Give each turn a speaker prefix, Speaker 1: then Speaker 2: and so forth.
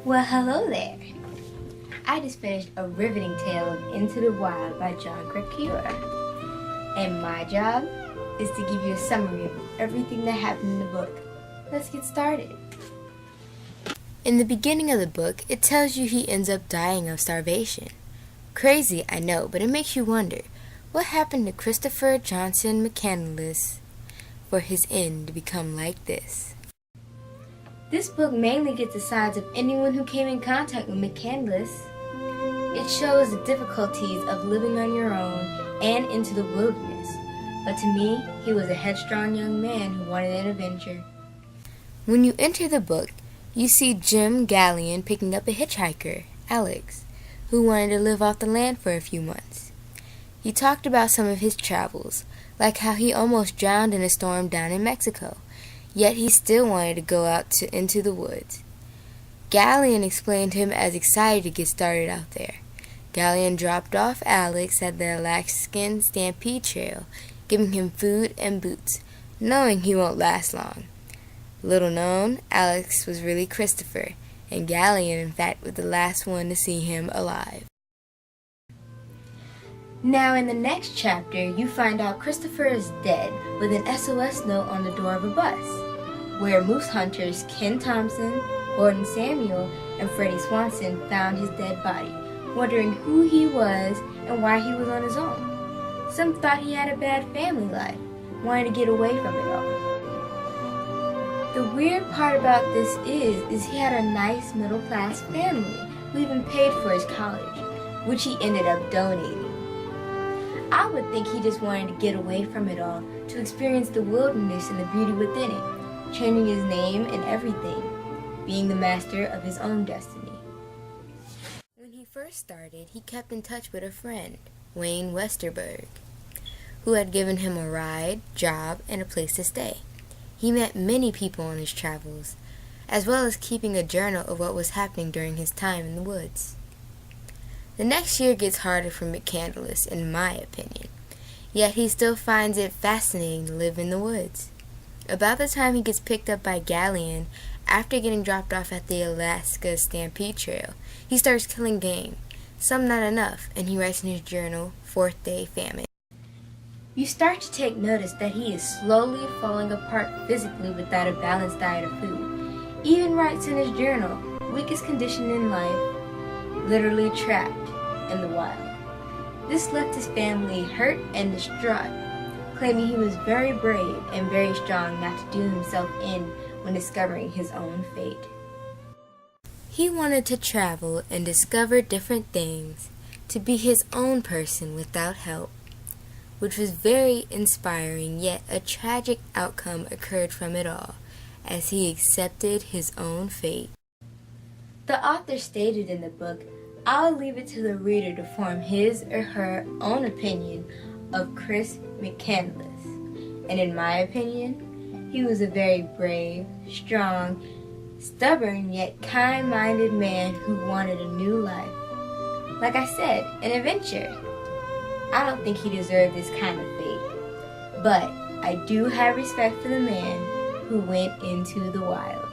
Speaker 1: Well, hello there. I just finished a riveting tale of Into the Wild by Jon Krakauer. And my job is to give you a summary of everything that happened in the book. Let's get started. In the beginning of the book, it tells you he ends up dying of starvation. Crazy, I know, but it makes you wonder, what happened to Christopher Johnson McCandless for his end to become like this? This book mainly gets the sides of anyone who came in contact with McCandless. It shows the difficulties of living on your own and into the wilderness. But to me, he was a headstrong young man who wanted an adventure. When you enter the book, you see Jim Gallion picking up a hitchhiker, Alex, who wanted to live off the land for a few months. He talked about some of his travels, like how he almost drowned in a storm down in Mexico, yet he still wanted to go out into the woods. Gallion explained to him as excited to get started out there. Gallion dropped off Alex at the Alaskan Stampede Trail, giving him food and boots, knowing he won't last long. Little known, Alex was really Christopher, and Gallion, in fact, was the last one to see him alive. Now in the next chapter, you find out Christopher is dead with an SOS note on the door of a bus, where moose hunters Ken Thompson, Gordon Samuel, and Freddie Swanson found his dead body, wondering who he was and why he was on his own. Some thought he had a bad family life, wanted to get away from it all. The weird part about this is he had a nice middle-class family who even paid for his college, which he ended up donating. I would think he just wanted to get away from it all, to experience the wilderness and the beauty within it, changing his name and everything, being the master of his own destiny. When he first started, he kept in touch with a friend, Wayne Westerberg, who had given him a ride, job, and a place to stay. He met many people on his travels, as well as keeping a journal of what was happening during his time in the woods. The next year gets harder for McCandless, in my opinion, yet he still finds it fascinating to live in the woods. About the time he gets picked up by Gallion, after getting dropped off at the Alaska Stampede Trail, he starts killing game, some not enough, and he writes in his journal, 4th Day Famine. You start to take notice that he is slowly falling apart physically without a balanced diet of food. He even writes in his journal, weakest condition in life, literally trapped in the wild. This left his family hurt and distraught, claiming he was very brave and very strong not to do himself in when discovering his own fate. He wanted to travel and discover different things, to be his own person without help, which was very inspiring, yet a tragic outcome occurred from it all, as he accepted his own fate. The author stated in the book, I'll leave it to the reader to form his or her own opinion of Chris McCandless. And in my opinion, he was a very brave, strong, stubborn yet kind-minded man who wanted a new life. Like I said, an adventure. I don't think he deserved this kind of fate, but I do have respect for the man who went into the wild.